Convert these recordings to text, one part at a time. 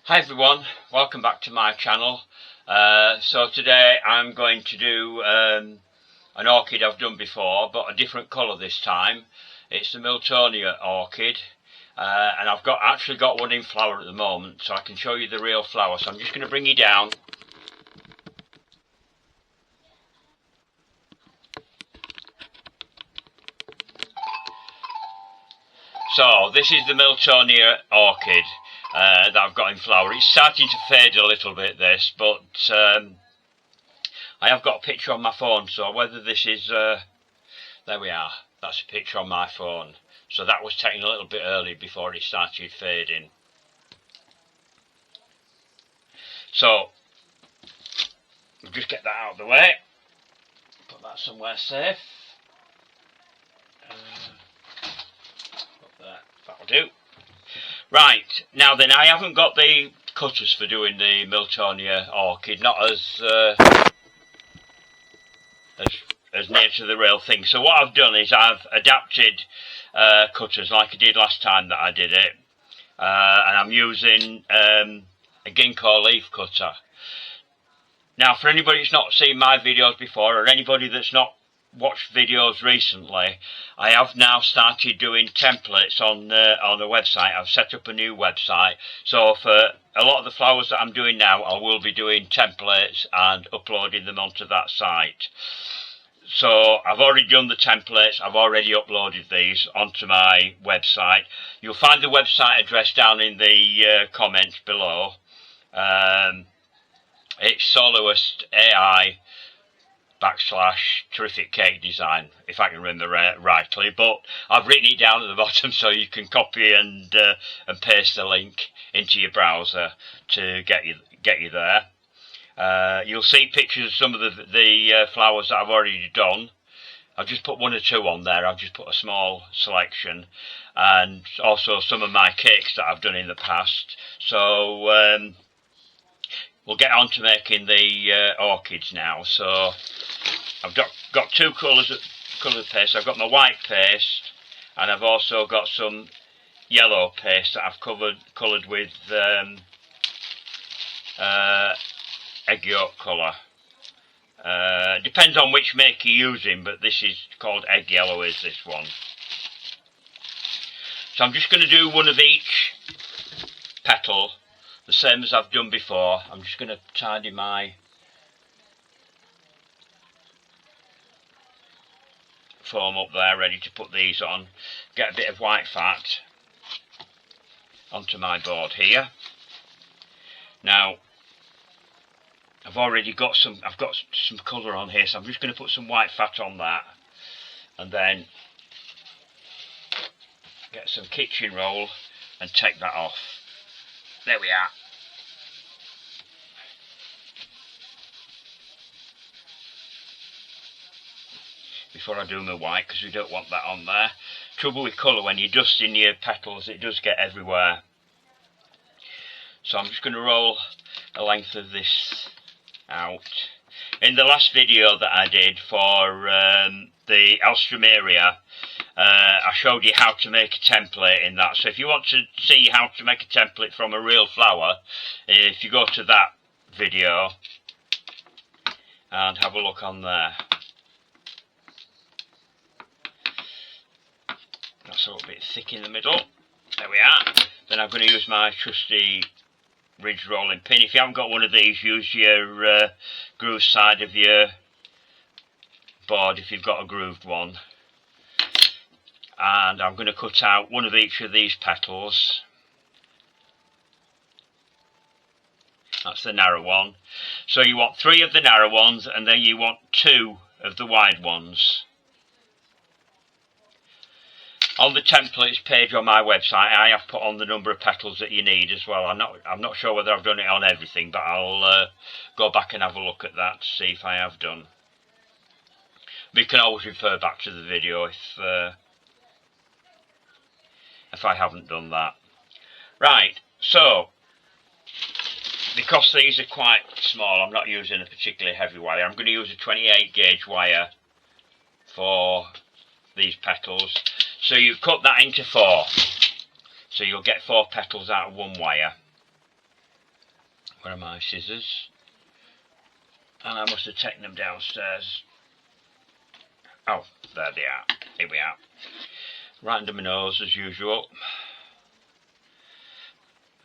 Hi everyone, welcome back to my channel. So today I'm going to do an orchid I've done before, but a different colour this time. It's the Miltonia orchid, and I've actually got one in flower at the moment, so I can show you the real flower. So I'm just going to bring you down. So this is the Miltonia orchid that I've got in flower. It's starting to fade a little bit, this, but I have got a picture on my phone, so whether this is there we are, that's a picture on my phone, so that was taken a little bit early before it started fading. So we'll just get that out of the way, put that somewhere safe. That'll do. Right, now then, I haven't got the cutters for doing the Miltonia orchid, not as near to the real thing. So what I've done is I've adapted cutters like I did last time that I did it, and I'm using a ginkgo leaf cutter. Now, for anybody that's not seen my videos before, or anybody that's not watched videos recently, I have now started doing templates on the website. I've set up a new website, so for a lot of the flowers that I'm doing now, I will be doing templates and uploading them onto that site. So I've already done the templates, I've already uploaded these onto my website. You'll find the website address down in the comments below. It's Soloist AI /Terrific Cake Design, if I can remember rightly, but I've written it down at the bottom so you can copy and paste the link into your browser to get you there. You'll see pictures of some of the flowers that I've already done. I've just put one or two on there. I've just put a small selection, and also some of my cakes that I've done in the past. So we'll get on to making the orchids now. So I've got two colours of paste. I've got my white paste, and I've also got some yellow paste that I've coloured with egg yolk colour. Depends on which make you're using, but this is called egg yellow, is this one. So I'm just going to do one of each petal, the same as I've done before. I'm just going to tidy my foam up there, ready to put these on. Get a bit of white fat onto my board here. Now I've got some colour on here, so I'm just going to put some white fat on that, and then get some kitchen roll and take that off. There we are. Before I do my white, because we don't want that on there. Trouble with colour, when you're dusting your petals, it does get everywhere. So I'm just going to roll the length of this out. In the last video that I did for the Alstroemeria, I showed you how to make a template in that. So if you want to see how to make a template from a real flower, if you go to that video and have a look on there. That's a little bit thick in the middle. There we are. Then I'm going to use my trusty ridge rolling pin. If you haven't got one of these, use your grooved side of your board if you've got a grooved one. And I'm going to cut out one of each of these petals. That's the narrow one. So you want 3 of the narrow ones, and then you want 2 of the wide ones. On the templates page on my website, I have put on the number of petals that you need as well. I'm not sure whether I've done it on everything, but I'll go back and have a look at that to see if I have done. We can always refer back to the video if I haven't done that. Right, so because these are quite small, I'm not using a particularly heavy wire. I'm going to use a 28 gauge wire for these petals. So you cut that into 4. So you'll get 4 petals out of one wire. Where are my scissors? And I must have taken them downstairs. Oh, there they are. Here we are. Right under my nose as usual.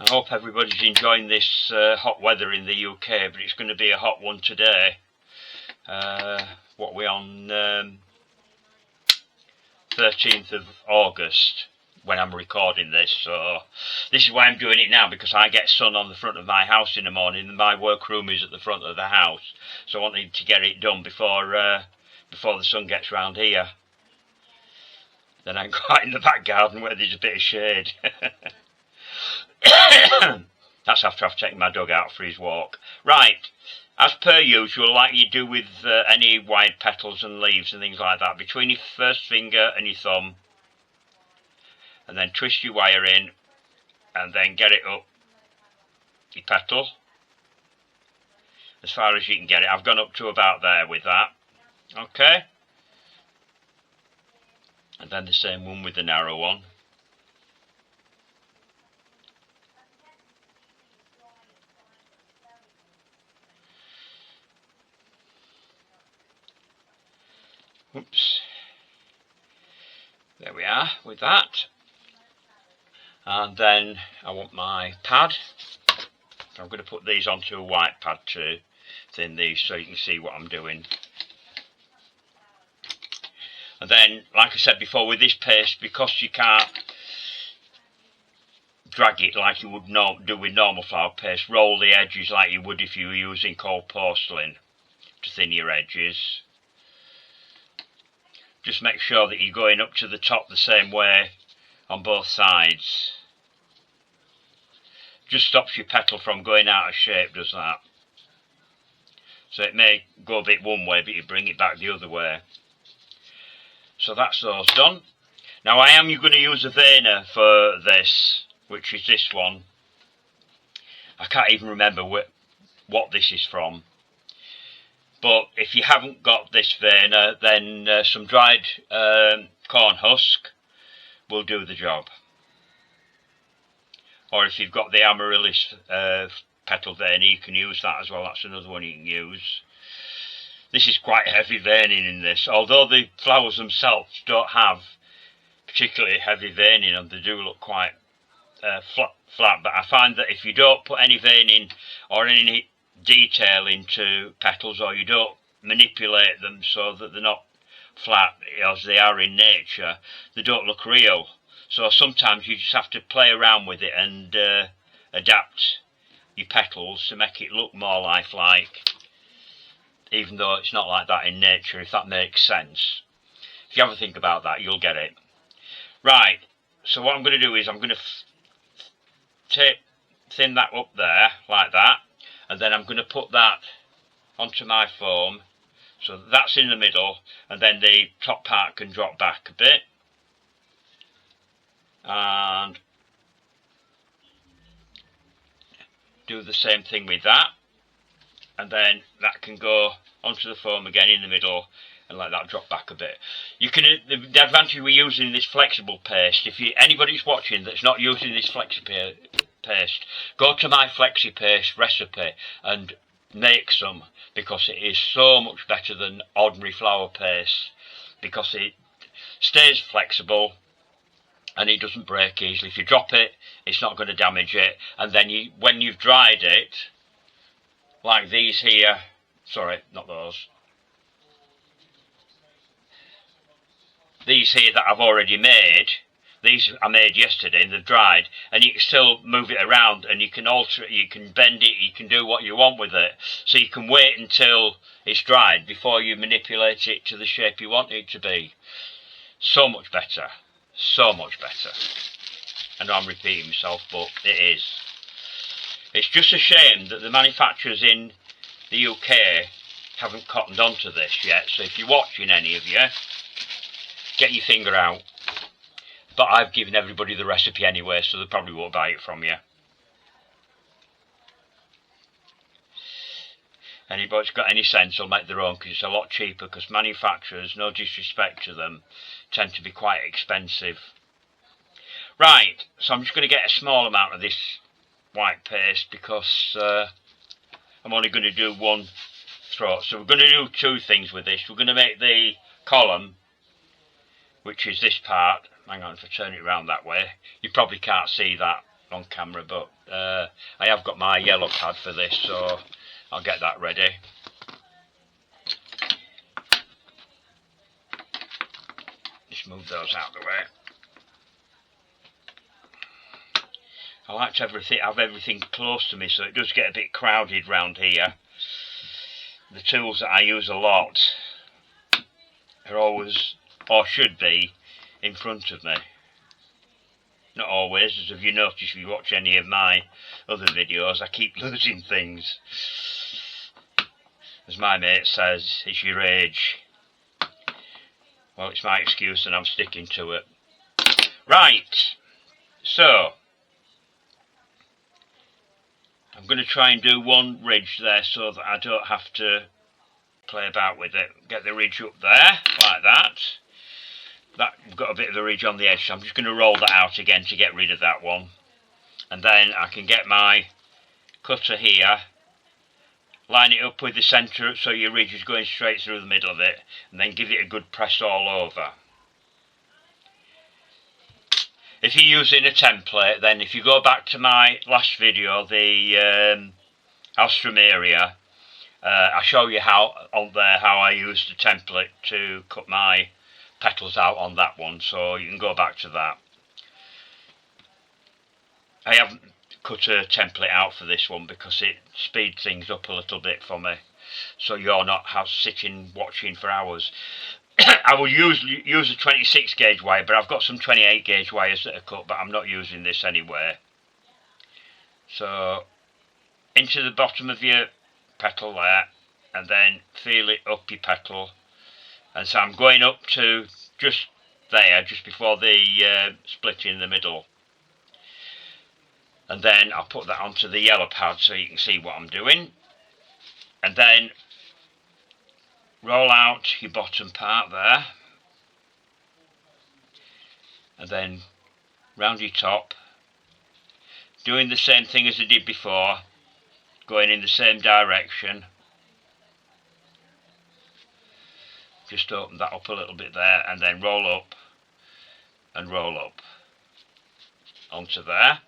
I hope everybody's enjoying this hot weather in the UK, but it's going to be a hot one today. What we're on 13th of August when I'm recording this, so this is why I'm doing it now, because I get sun on the front of my house in the morning and my workroom is at the front of the house, so I wanted to get it done before the sun gets round here. Then I'm quite in the back garden where there's a bit of shade. That's after I've taken my dog out for his walk. Right, as per usual, like you do with any wide petals and leaves and things like that, between your first finger and your thumb, and then twist your wire in, and then get it up your petal as far as you can get it. I've gone up to about there with that. Okay, and then the same one with the narrow one. Oops. There we are with that. And then I want my pad. I'm going to put these onto a white pad to thin these so you can see what I'm doing. And then, like I said before, with this paste, because you can't drag it like you would do with normal flour paste, roll the edges like you would if you were using cold porcelain to thin your edges. Just make sure that you're going up to the top the same way on both sides. Just stops your petal from going out of shape, does that. So it may go a bit one way, but you bring it back the other way. So that's those done. Now I am going to use a veiner for this, which is this one. I can't even remember what this is from. But if you haven't got this veiner, then some dried corn husk will do the job. Or if you've got the amaryllis petal veiner, you can use that as well. That's another one you can use. This is quite heavy veining in this. Although the flowers themselves don't have particularly heavy veining and they do look quite flat. But I find that if you don't put any veining or any detail into petals, or you don't manipulate them so that they're not flat as they are in nature, they don't look real. So sometimes you just have to play around with it and adapt your petals to make it look more lifelike, even though it's not like that in nature, if that makes sense. If you ever think about that, you'll get it. Right, so what I'm going to do is I'm going to thin that up there like that. And then I'm going to put that onto my foam, so that's in the middle, and then the top part can drop back a bit. And do the same thing with that. And then that can go onto the foam again in the middle, and let that drop back a bit. You can. The advantage we're using this flexible paste, if anybody's watching that's not using this flexible paste, go to my flexi paste recipe and make some, because it is so much better than ordinary flour paste, because it stays flexible and it doesn't break easily. If you drop it, it's not going to damage it. And then when you've dried it, like these here, sorry, not those, these here that I've already made, these I made yesterday and they're dried, and you can still move it around and you can alter it, you can bend it, you can do what you want with it. So you can wait until it's dried before you manipulate it to the shape you want it to be. So much better. So much better. I know I'm repeating myself, but it is. It's just a shame that the manufacturers in the UK haven't cottoned onto this yet. So if you're watching, any of you, get your finger out. But I've given everybody the recipe anyway, so they probably won't buy it from you. Anybody's got any sense will make their own, because it's a lot cheaper, because manufacturers, no disrespect to them, tend to be quite expensive. Right, so I'm just going to get a small amount of this white paste, because I'm only going to do one throat. So we're going to do two things with this. We're going to make the column, which is this part. Hang on, if I turn it around that way, you probably can't see that on camera, but I have got my yellow pad for this, so I'll get that ready. Just move those out of the way. I like to have everything close to me, so it does get a bit crowded round here. The tools that I use a lot are always, or should be, in front of me. Not always, as if you notice if you watch any of my other videos, I keep losing things. As my mate says, it's your age. Well, it's my excuse and I'm sticking to it. Right, so I'm going to try and do one ridge there so that I don't have to play about with it. Get the ridge up there, like that. That got a bit of a ridge on the edge, so I'm just going to roll that out again to get rid of that one. And then I can get my cutter here, line it up with the centre so your ridge is going straight through the middle of it, and then give it a good press all over. If you're using a template, then if you go back to my last video, the Alstrom area, I show you how on there how I used the template to cut my petals out on that one, so you can go back to that. I haven't cut a template out for this one because it speeds things up a little bit for me, so you're not sitting watching for hours. I will usually use a 26 gauge wire, but I've got some 28 gauge wires that are cut, but I'm not using this anyway. So into the bottom of your petal there, and then feel it up your petal. And so I'm going up to just there, just before the split in the middle. And then I'll put that onto the yellow pad so you can see what I'm doing. And then roll out your bottom part there. And then round your top. Doing the same thing as I did before. Going in the same direction. Just open that up a little bit there, and then roll up and roll up onto there.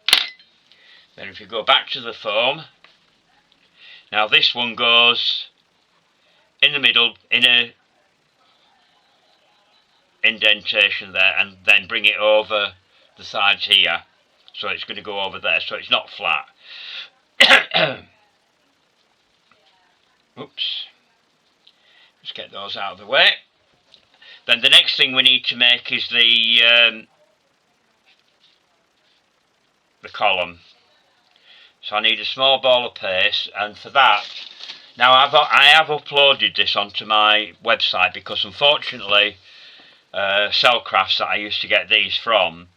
Then if you go back to the foam, now this one goes in the middle in a indentation there, and then bring it over the sides here, so it's going to go over there, so it's not flat. Oops. Let's get those out of the way. Then the next thing we need to make is the column. So I need a small ball of paste, and for that, now I have uploaded this onto my website because unfortunately Cellcrafts that I used to get these from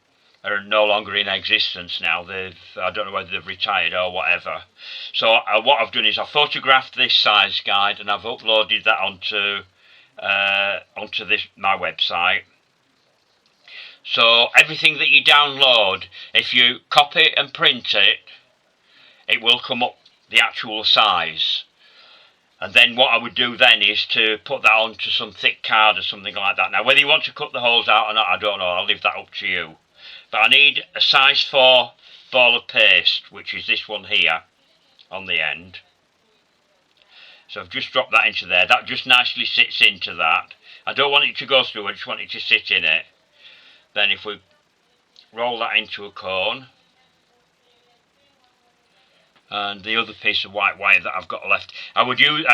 are no longer in existence now. I don't know whether they've retired or whatever. So what I've done is I've photographed this size guide and I've uploaded that onto my website. So everything that you download, if you copy and print it, it will come up the actual size. And then what I would do then is to put that onto some thick card or something like that. Now whether you want to cut the holes out or not, I don't know, I'll leave that up to you. But I need a size 4 ball of paste, which is this one here on the end. So I've just dropped that into there. That just nicely sits into that. I don't want it to go through, I just want it to sit in it. Then if we roll that into a cone, and the other piece of white wire that I've got left, I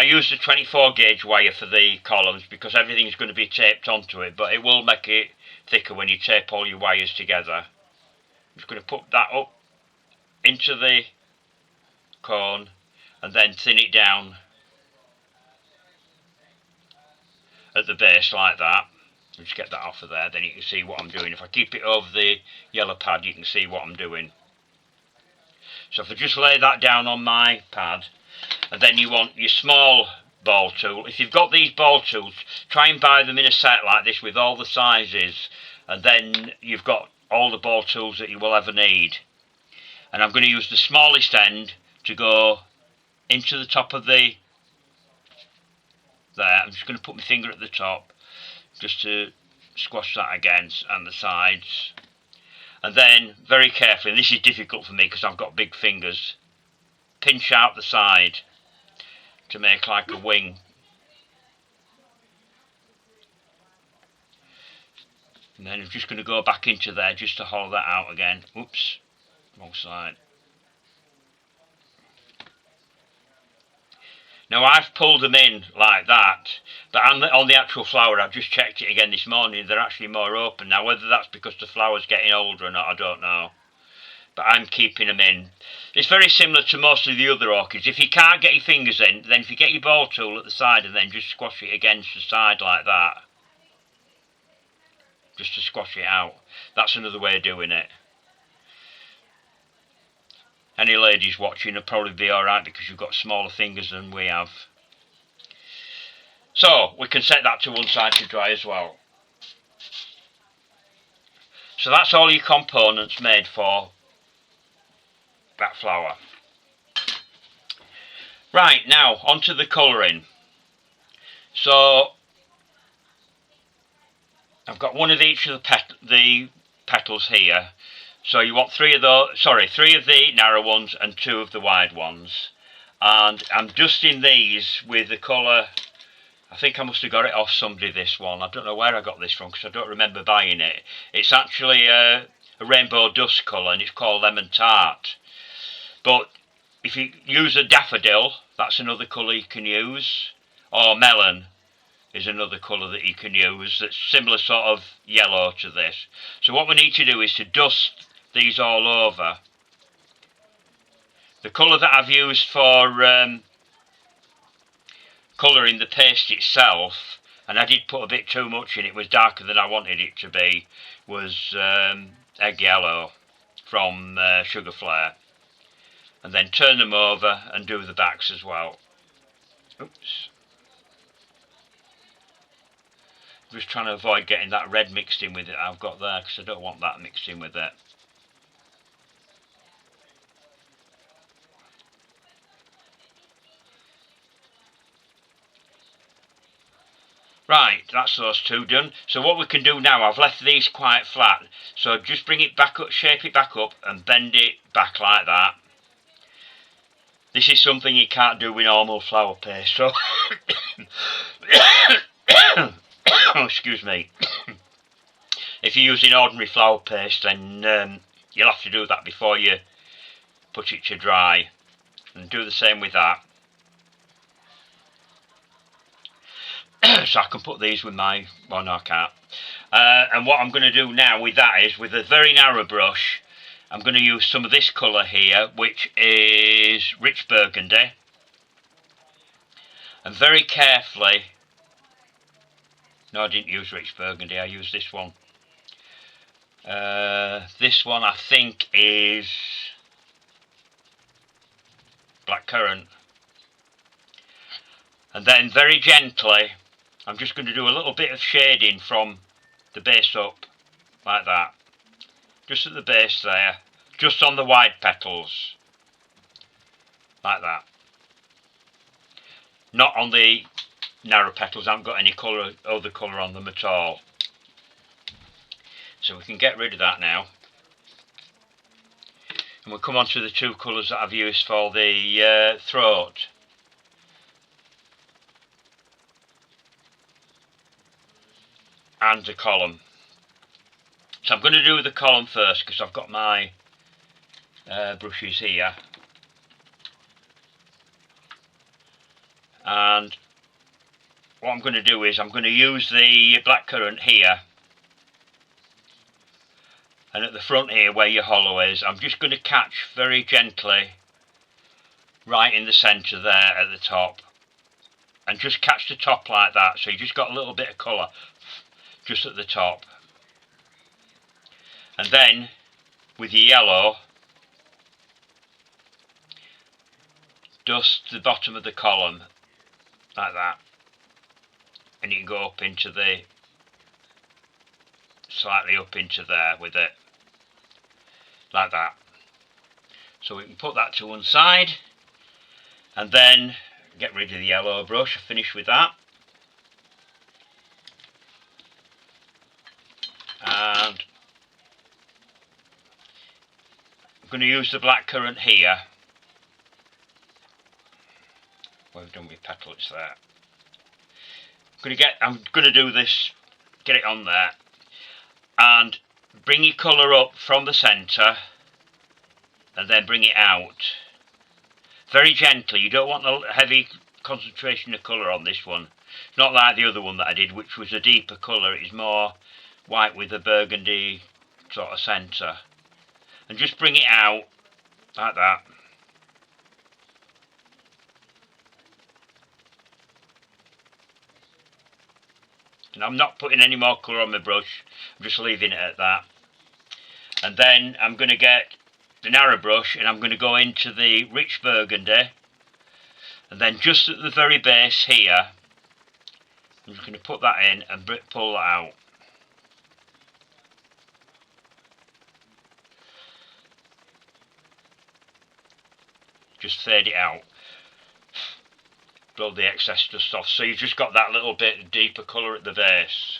use the 24 gauge wire for the columns because everything's going to be taped onto it, but it will make it thicker when you tape all your wires together. I'm just going to put that up into the cone and then thin it down at the base like that. Just get that off of there, then you can see what I'm doing. If I keep it over the yellow pad, you can see what I'm doing. So if I just lay that down on my pad, and then you want your small ball tool. If you've got these ball tools, try and buy them in a set like this with all the sizes, and then you've got all the ball tools that you will ever need. And I'm going to use the smallest end to go into the top of the there. I'm just going to put my finger at the top just to squash that against, and the sides, and then very carefully, and this is difficult for me because I've got big fingers, pinch out the side to make like a wing. And then I'm just going to go back into there just to hollow that out again. Oops, wrong side. Now I've pulled them in like that, but on the actual flower, I've just checked it again this morning, they're actually more open now. Whether that's because the flower's getting older or not, I don't know. But I'm keeping them in. It's very similar to most of the other orchids. If you can't get your fingers in, then if you get your ball tool at the side and then just squash it against the side like that, just to squash it out. That's another way of doing it. Any ladies watching will probably be alright because you've got smaller fingers than we have. So, we can set that to one side to dry as well. So that's all your components made for that flower. Right, now onto the colouring. So I've got one of each of the petals here. So you want three of the narrow ones and 2 of the wide ones. And I'm dusting these with the colour, I think I must have got it off somebody, this one. I don't know where I got this from because I don't remember buying it. It's actually a rainbow dust colour and it's called Lemon Tart. But if you use a daffodil, that's another colour you can use. Or melon is another colour that you can use that's similar sort of yellow to this. So what we need to do is to dust these all over. The colour that I've used for colouring the paste itself, and I did put a bit too much in, it was darker than I wanted it to be, was egg yellow from Sugar Flare. And then turn them over and do the backs as well. Oops. Just trying to avoid getting that red mixed in with it I've got there, because I don't want that mixed in with it. Right, that's those 2 done. So what we can do now, I've left these quite flat, so just bring it back up, shape it back up and bend it back like that. This is something you can't do with normal flower paste, so oh, excuse me. If you're using ordinary flower paste, then you'll have to do that before you put it to dry, and do the same with that. So I can put these with my, well no I can't. And what I'm going to do now with that is, with a very narrow brush, I'm going to use some of this colour here, which is Rich Burgundy. And very carefully, no I didn't use Rich Burgundy, I used this one. This one I think is Blackcurrant. And then very gently, I'm just going to do a little bit of shading from the base up, like that. Just at the base there, just on the wide petals, like that. Not on the narrow petals, I haven't got any other colour on them at all. So we can get rid of that now. And we'll come on to the 2 colours that I've used for the throat. And the column. So I'm going to do the column first because I've got my brushes here. And what I'm going to do is I'm going to use the blackcurrant here. And at the front here where your hollow is, I'm just going to catch very gently right in the centre there at the top. And just catch the top like that, so you just got a little bit of colour just at the top. And then with your yellow, dust the bottom of the column like that, and you can go up into the, slightly up into there with it, like that. So we can put that to one side, And then get rid of the yellow brush. Finish with that. And I'm going to use the blackcurrant here. Well, we've done with petals there. I'm going to do this, get it on there, and bring your colour up from the centre, and then bring it out. Very gently. You don't want a heavy concentration of colour on this one. It's not like the other one that I did, which was a deeper colour. It's more white with a burgundy sort of centre. And just bring it out like that. And I'm not putting any more colour on my brush, I'm just leaving it at that. And then I'm going to get the narrow brush and I'm going to go into the rich burgundy, and then just at the very base here I'm just going to put that in and pull that out. Just fade it out, blow the excess dust off, so you've just got that little bit deeper colour at the base.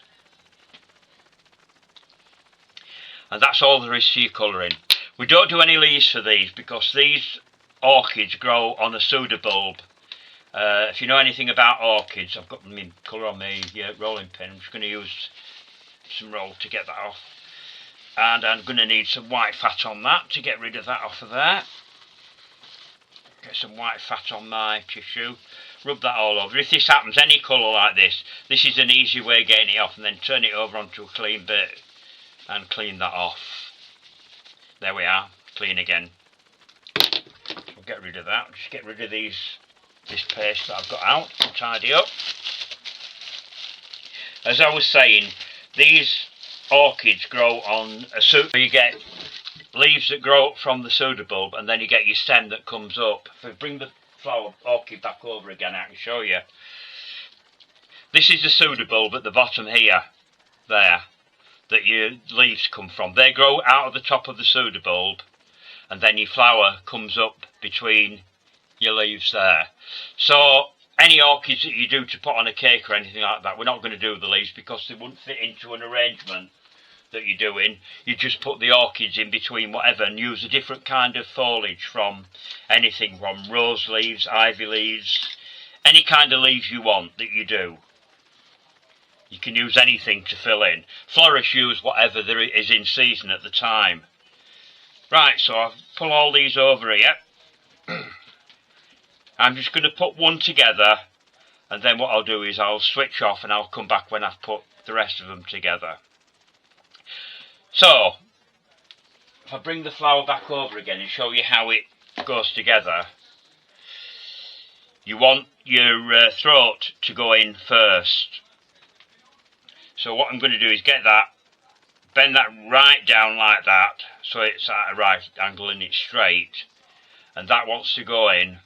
And that's all there is to your colouring. We don't do any leaves for these because these orchids grow on a pseudobulb. If you know anything about orchids, I've got my colour on my rolling pin. I'm just going to use some roll to get that off. And I'm going to need some white fat on that to get rid of that off of there. Get some white fat on my tissue. Rub that all over. If this happens, any colour like this is an easy way of getting it off, and then turn it over onto a clean bit and clean that off. There we are, clean again. We'll get rid of that. Just get rid of this paste that I've got out and tidy up. As I was saying, these orchids grow on a pseudobulb. You get leaves that grow up from the pseudobulb, and then you get your stem that comes up. If I bring the flower orchid back over again, I can show you. This is the pseudobulb at the bottom here, there, that your leaves come from. They grow out of the top of the pseudobulb, and then your flower comes up between your leaves there. So any orchids that you do to put on a cake or anything like that, we're not going to do the leaves because they wouldn't fit into an arrangement that you're doing. You just put the orchids in between whatever and use a different kind of foliage, from anything from rose leaves, ivy leaves, any kind of leaves you want that you do. You can use anything to fill in. Florists use whatever there is in season at the time. Right, so I'll pull all these over here. I'm just going to put one together, and then what I'll do is I'll switch off and I'll come back when I've put the rest of them together. So, if I bring the flower back over again and show you how it goes together, you want your throat to go in first. So what I'm going to do is get that, bend that right down like that, so it's at a right angle and it's straight, and that wants to go in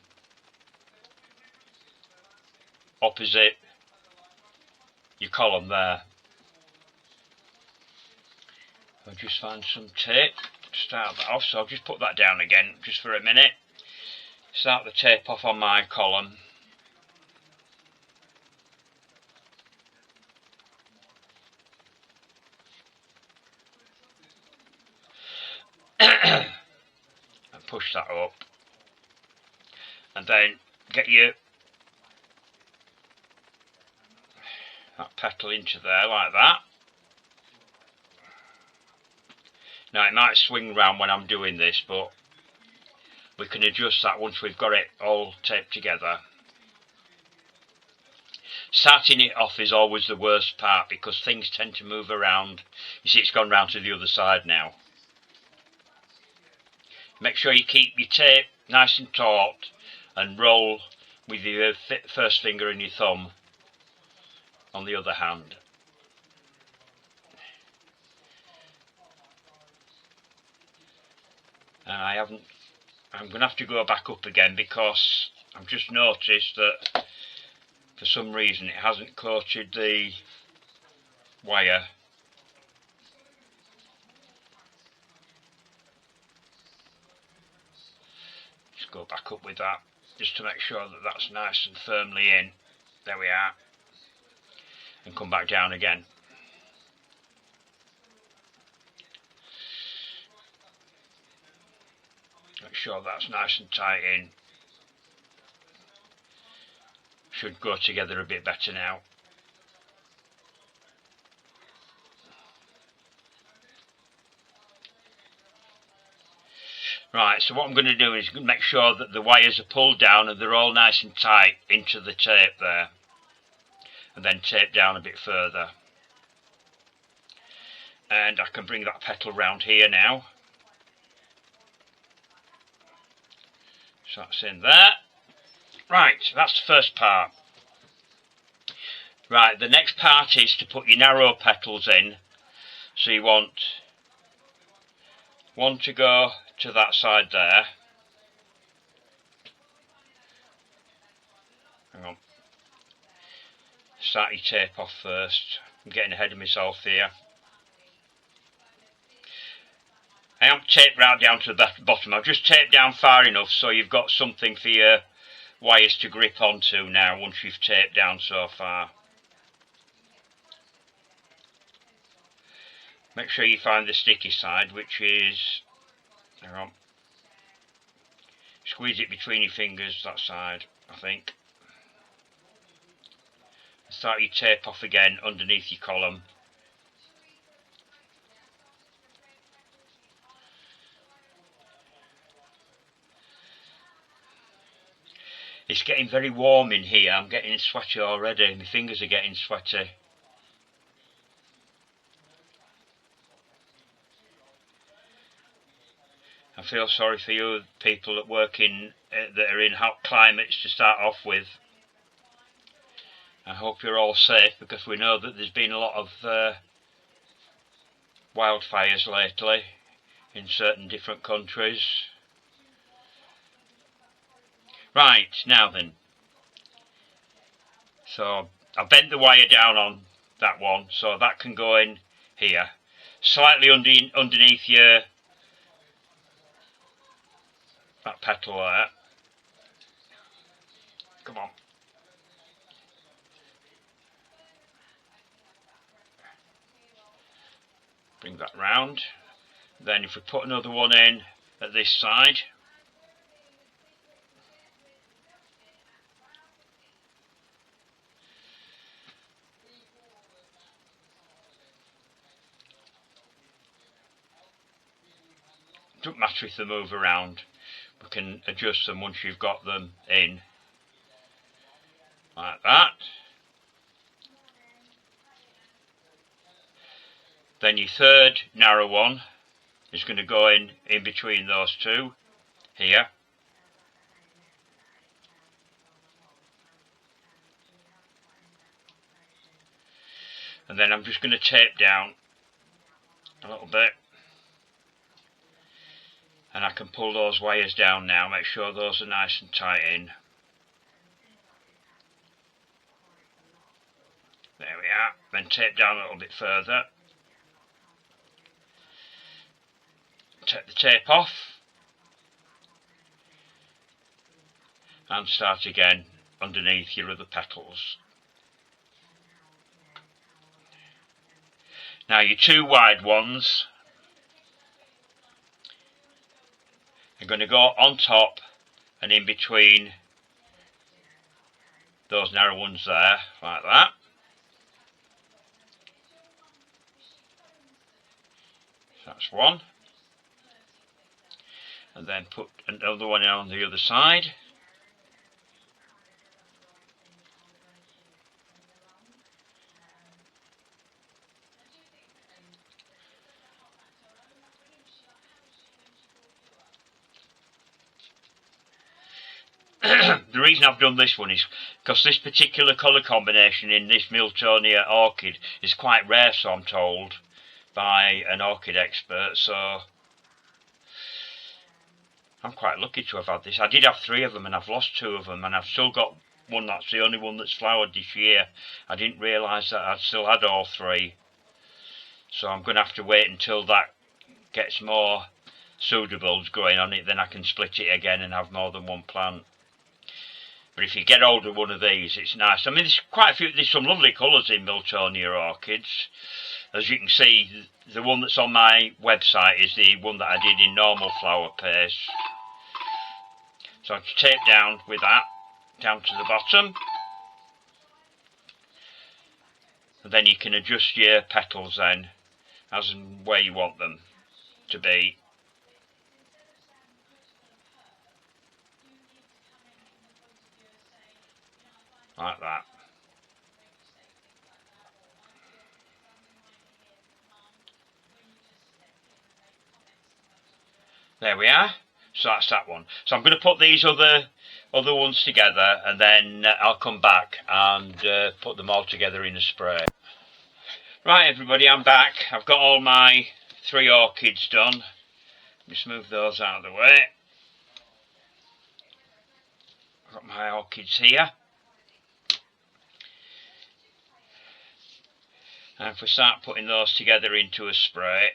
opposite your column there. I'll just find some tape to start that off, so I'll just put that down again just for a minute. Start the tape off on my column. And push that up, and then get your that petal into there like that. Now it might swing round when I'm doing this, but we can adjust that once we've got it all taped together. Starting it off is always the worst part because things tend to move around. You see, it's gone round to the other side now. Make sure you keep your tape nice and taut and roll with your first finger and your thumb on the other hand. And I'm going to have to go back up again because I've just noticed that for some reason it hasn't coated the wire. Just go back up with that. just to make sure that that's nice and firmly in. There we are. And come back down again. Make sure that's nice and tight in. Should go together a bit better now. Right, so what I'm going to do is make sure that the wires are pulled down and they're all nice and tight into the tape there. And then tape down a bit further. And I can bring that petal round here now. So that's in there. Right, that's the first part. Right, the next part is to put your narrow petals in. So you want one to go to that side there. Hang on. Start your tape off first. I'm getting ahead of myself here. I haven't taped right down to the bottom. I've just taped down far enough so you've got something for your wires to grip onto now once you've taped down so far. Make sure you find the sticky side, which is, hang on, squeeze it between your fingers, that side, I think. Start your tape off again underneath your column. It's getting very warm in here. I'm getting sweaty already. My fingers are getting sweaty. I feel sorry for you people that work in that are in hot climates to start off with. I hope you're all safe, because we know that there's been a lot of wildfires lately in certain different countries. Right, now then. So I've bent the wire down on that one, so that can go in here. Slightly underneath your that petal there. Come on. Bring that round. Then if we put another one in at this side. Doesn't matter if they move around. We can adjust them once you've got them in. Like that. Then your third narrow one is going to go in between those two here. And then I'm just going to tape down a little bit. And I can pull those wires down now, make sure those are nice and tight in. There we are. Then tape down a little bit further. Take the tape off. And start again underneath your other petals. Now your two wide ones are going to go on top and in between those narrow ones there, like that. That's one. And then put another one on the other side. The reason I've done this one is because this particular colour combination in this Miltonia orchid is quite rare, so I'm told, by an orchid expert, so I'm quite lucky to have had this. I did have 3 of them and I've lost 2 of them, and I've still got one that's the only one that's flowered this year. I didn't realise that I'd still had all 3. So I'm going to have to wait until that gets more pseudobulbs going on it, then I can split it again and have more than one plant. But if you get hold of one of these, it's nice. I mean, there's quite a few, there's some lovely colours in Miltonia orchids. As you can see, the one that's on my website is the one that I did in normal flower paste. So I just tape down with that, down to the bottom. And then you can adjust your petals then, as and where you want them to be. Like that. There we are. So that's that one. So I'm going to put these other ones together, and then I'll come back and put them all together in a spray. Right everybody, I'm back. I've got all my 3 orchids done. Just move those out of the way. I've got my orchids here. And if we start putting those together into a spray,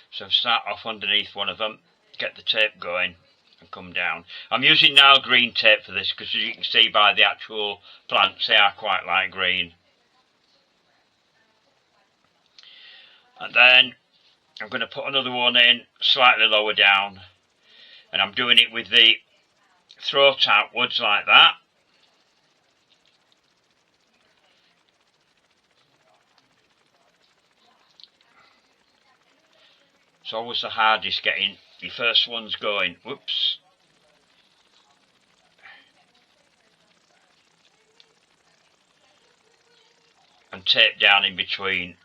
so start off underneath one of them, get the tape going and come down. I'm using Nile green tape for this because as you can see by the actual plants, they are quite light green. And then I'm going to put another one in slightly lower down, and I'm doing it with the throat outwards like that. It's always the hardest getting your first ones going. Whoops. And tape down in between.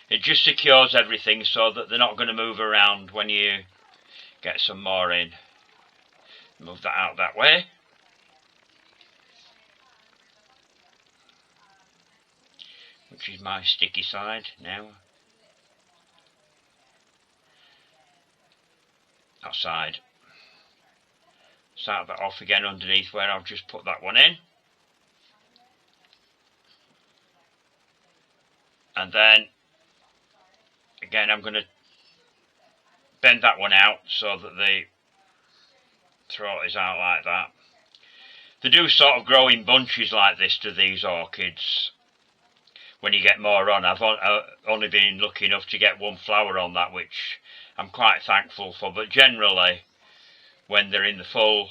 It just secures everything so that they're not going to move around when you get some more in. Move that out that way. Which is my sticky side now. That side. Start that off again underneath where I've just put that one in. And then again I'm going to bend that one out so that the throat is out like that. They do sort of grow in bunches like this to these orchids. When you get more on, I've only been lucky enough to get one flower on that, which I'm quite thankful for, but generally when they're in the full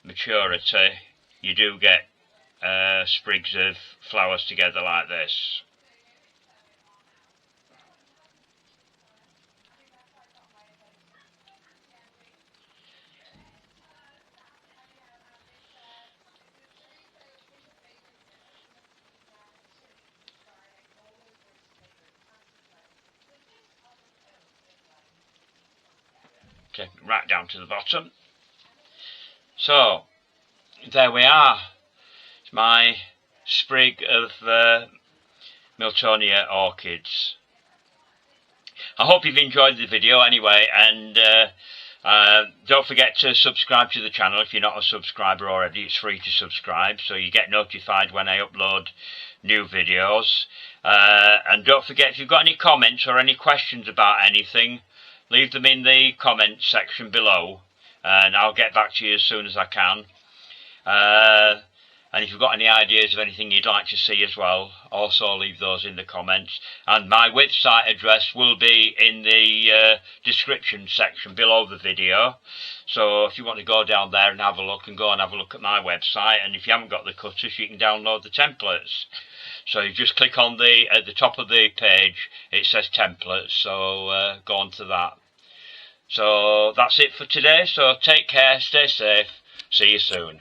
maturity you do get sprigs of flowers together like this. Take it right down to the bottom. So there we are. It's my sprig of Miltonia orchids. I hope you've enjoyed the video anyway, and don't forget to subscribe to the channel if you're not a subscriber already. It's free to subscribe, so you get notified when I upload new videos. And don't forget, if you've got any comments or any questions about anything, leave them in the comments section below, and I'll get back to you as soon as I can. And if you've got any ideas of anything you'd like to see as well, also leave those in the comments. And my website address will be in the description section below the video. So if you want to go down there and have a look, and go and have a look at my website. And if you haven't got the cutters, you can download the templates. So you just click on at the top of the page, it says templates, so go on to that. So that's it for today, so take care, stay safe, see you soon.